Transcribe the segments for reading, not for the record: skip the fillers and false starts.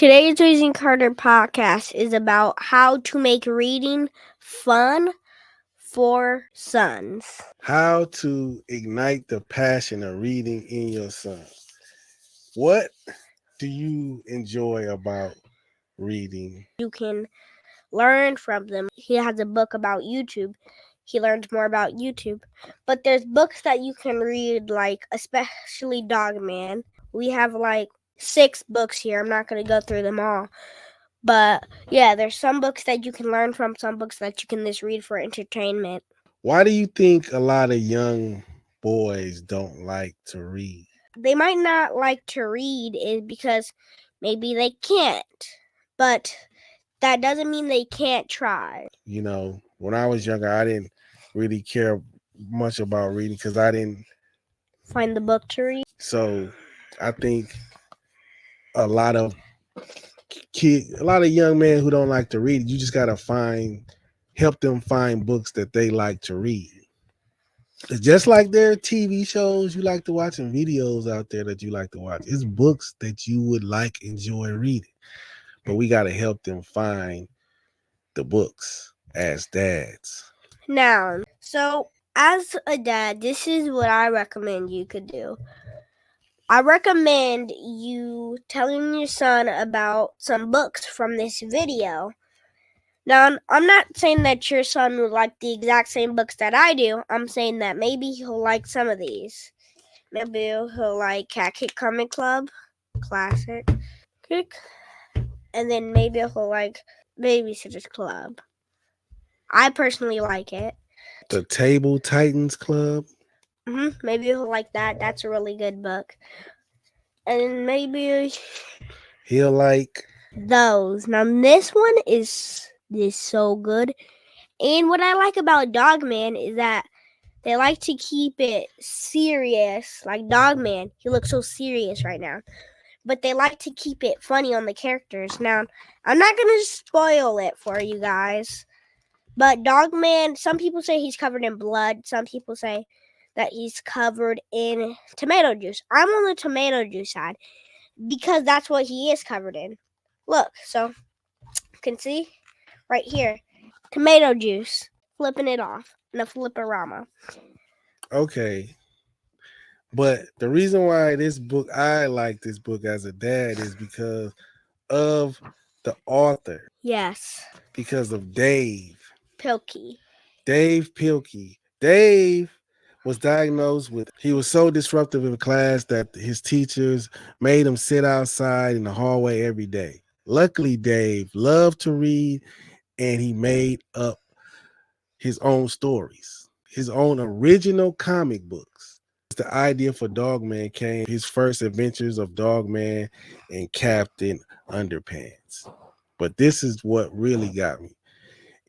Today's Raising Karter podcast is about how to make reading fun for sons. How to ignite the passion of reading in your son. What do you enjoy about reading? You can learn from them. He has a book about YouTube. He learns more about YouTube. But there's books that you can read, like especially Dog Man. We have like 6 books here. I'm not going to go through them all. But yeah, there's some books that you can learn from, some books that you can just read for entertainment. Why do you think a lot of young boys don't like to read? They might not like to read is because maybe they can't. But that doesn't mean they can't try. When I was younger, I didn't really care much about reading because I didn't. Find the book to read. So I think a lot of a lot of young men who don't like to read, you just gotta help them find books that they like to read. It's just like there are TV shows you like to watch and videos out there that you like to watch. It's books that you would enjoy reading. But we got to help them find the books as dads. Now, so as a dad, this is what I recommend you could do. I recommend you telling your son about some books from this video. Now, I'm not saying that your son would like the exact same books that I do. I'm saying that maybe he'll like some of these. Maybe he'll like Cat Kick Comic Club, classic. Kick. And then maybe he'll like Babysitter's Club. I personally like it. The Table Titans Club. Maybe he'll like that. That's a really good book. And maybe he'll like those. Now this one is so good. And what I like about Dogman is that they like to keep it serious. Like Dogman, he looks so serious right now. But they like to keep it funny on the characters. Now, I'm not going to spoil it for you guys. But Dogman, some people say he's covered in blood. Some people say that he's covered in tomato juice. I'm on the tomato juice side because that's what he is covered in. Look, so you can see right here, tomato juice, flipping it off in a flipperama. Okay. But the reason why I like this book as a dad is because of the author. Yes. Because of Dave Pilkey. Dave Pilkey. Dave was diagnosed with, he was so disruptive in class that his teachers made him sit outside in the hallway every day. Luckily, Dave loved to read and he made up his own stories, his own original comic books. The idea for Dogman came his first adventures of Dogman and Captain Underpants. But this is what really got me.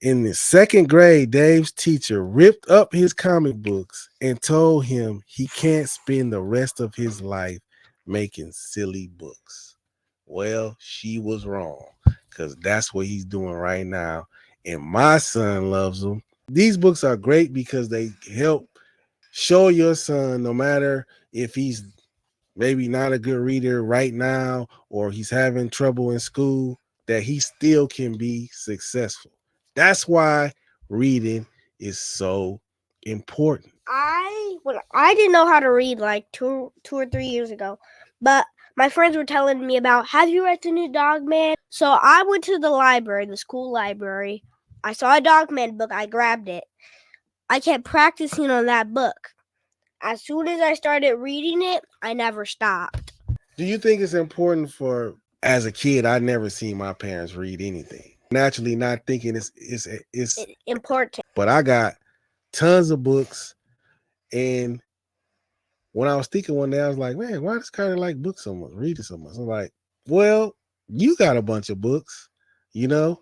In the second grade, Dave's teacher ripped up his comic books and told him he can't spend the rest of his life making silly books. Well, she was wrong because that's what he's doing right now. And my son loves them. These books are great because they help show your son, no matter if he's maybe not a good reader right now or he's having trouble in school, that he still can be successful. That's why reading is so important. I didn't know how to read like two or 3 years ago, but my friends were telling me about, have you read the new Dogman? So I went to the library, the school library. I saw a Dogman book. I grabbed it. I kept practicing on that book. As soon as I started reading it, I never stopped. Do you think it's important as a kid, I never seen my parents read anything. Naturally not thinking it's important. But I got tons of books, and when I was thinking one day, I was like, man, why does Carter like books so much, reading so much? I'm like, well, you got a bunch of books,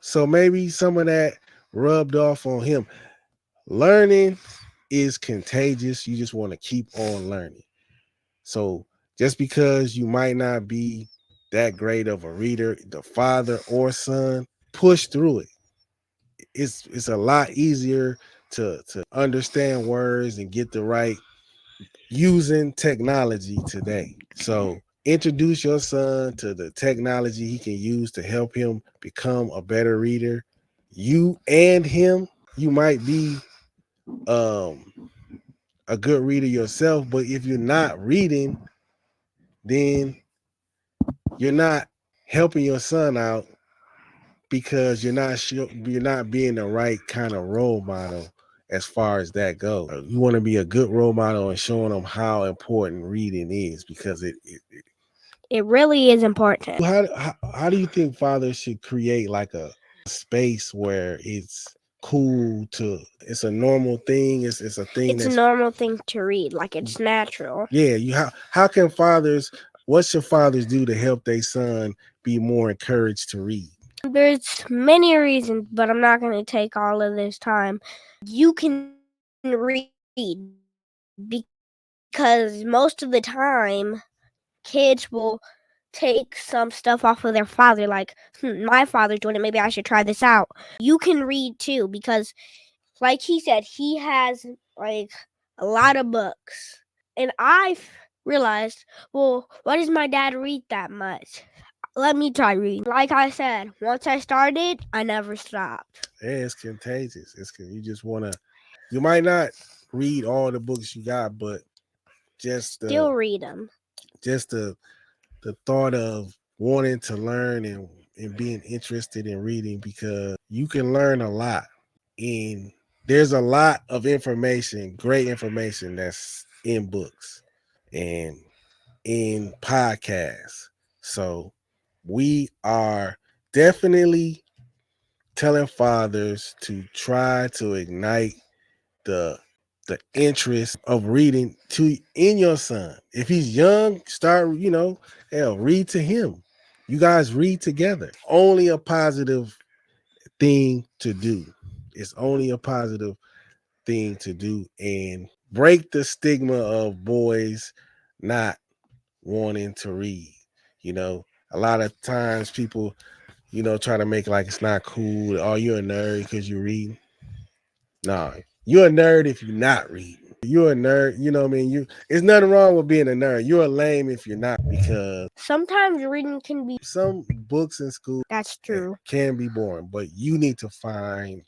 so maybe some of that rubbed off on him. Learning is contagious. You just want to keep on learning. So just because you might not be that great of a reader, the father or son, push through it. It's a lot easier to understand words and get the right using technology today. So Introduce your son to the technology he can use to help him become a better reader. You and him, you might be um a good reader yourself, but if you're not reading, then you're not helping your son out because you're not being the right kind of role model as far as that goes. You want to be a good role model and showing them how important reading is because It really is important. how do you think fathers should create like a space where it's cool to it's a normal thing, it's a thing It's a that's normal thing to read, like it's natural. yeah, you how can fathers what should fathers do to help their son be more encouraged to read? There's many reasons, but I'm not going to take all of this time. You can read because most of the time kids will take some stuff off of their father, like, my father's doing it, maybe I should try this out. You can read too because, like he said, he has like a lot of books. And realized, well, why does my dad read that much? Let me try reading. Like I said, once I started, I never stopped. Yeah, it's contagious. You just want to you might not read all the books you got, but just Still read them. just the thought of wanting to learn and being interested in reading because you can learn a lot. And there's a lot of information, great information that's in books and in podcasts. So we are definitely telling fathers to try to ignite the the interest of reading to in your son. If he's young, start, hell, read to him. You guys read together. Only a positive thing to do. It's only a positive thing to do and break the stigma of boys not wanting to read. You know, a lot of times people, try to make like it's not cool. Oh, you're a nerd because you read. Nah, you're a nerd if you're not reading. You're a nerd, you know what I mean? It's nothing wrong with being a nerd. You're a lame if you're not because Sometimes reading can be. some books in school That's true. can be boring, but you need to find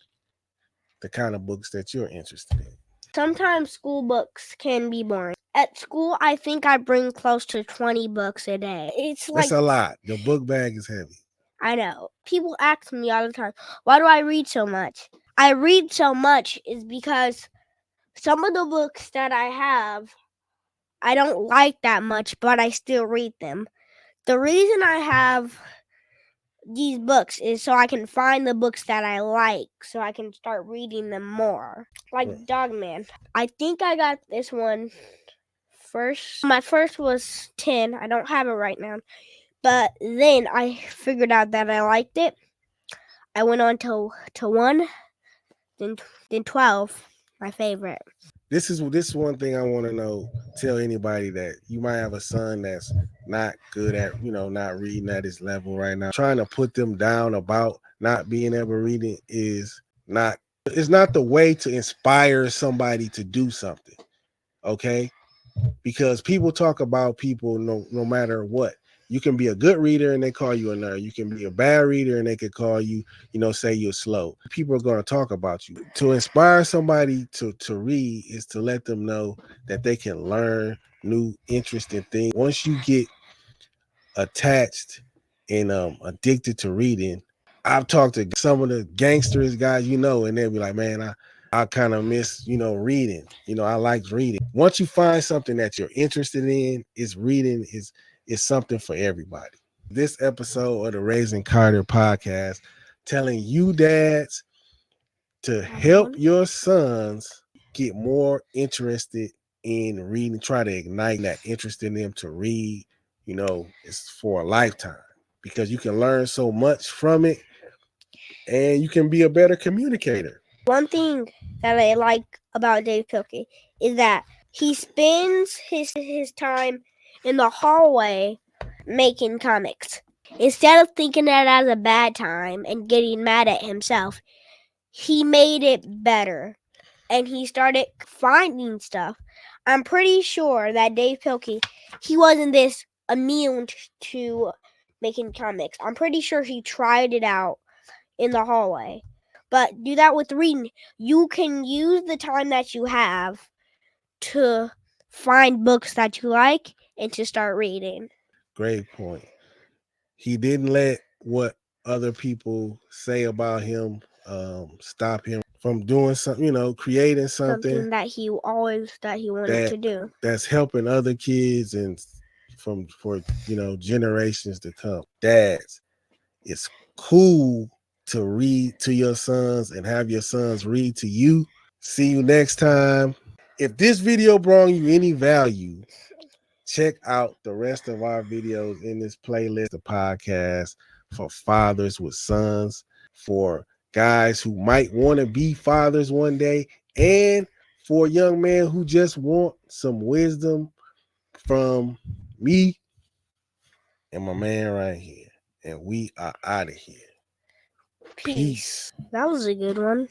the kind of books that you're interested in. Sometimes school books can be boring. At school, I think I bring close to 20 books a day. It's That's like, a lot. Your book bag is heavy. I know. People ask me all the time, why do I read so much? I read so much is because some of the books that I have, I don't like that much, but I still read them. The reason I have these books is so I can find the books that I like, so I can start reading them more. Like Dogman. I think I got this one first. My first was 10. I don't have it right now. But then I figured out that I liked it. I went on to 1, then 12, my favorite. This is one thing I want to know. Tell anybody that you might have a son that's not good at not reading at his level right now. Trying to put them down about not being able to read it is not. It's not the way to inspire somebody to do something. Okay, because people talk about people no matter what. You can be a good reader and they call you a nerd. You can be a bad reader and they could call you, say you're slow. People are going to talk about you. To inspire somebody to read is to let them know that they can learn new interesting things. Once you get attached and addicted to reading, I've talked to some of the gangsters guys, and they'll be like, man, I kind of miss, reading. I like reading. Once you find something that you're interested in, reading is something for everybody. This episode of the Raising Karter podcast, telling you dads to help your sons get more interested in reading, try to ignite that interest in them to read, it's for a lifetime because you can learn so much from it and you can be a better communicator. One thing that I like about Dave Pilkey is that he spends his time in the hallway making comics. Instead of thinking that as a bad time and getting mad at himself, he made it better and he started finding stuff. I'm pretty sure that Dave Pilkey, he wasn't this immune to making comics. I'm pretty sure he tried it out in the hallway. But do that with reading. You can use the time that you have to find books that you like and to start reading. Great point. He didn't let what other people say about him stop him from doing something, creating something Something that he wanted that to do. that's helping other kids and for generations to come. Dads, it's cool to read to your sons and have your sons read to you. See you next time. If this video brought you any value, check out the rest of our videos in this playlist, the podcast for fathers with sons, for guys who might want to be fathers one day, and for a young man who just want some wisdom from me and my man right here. And we are out of here. Peace. Peace. That was a good one.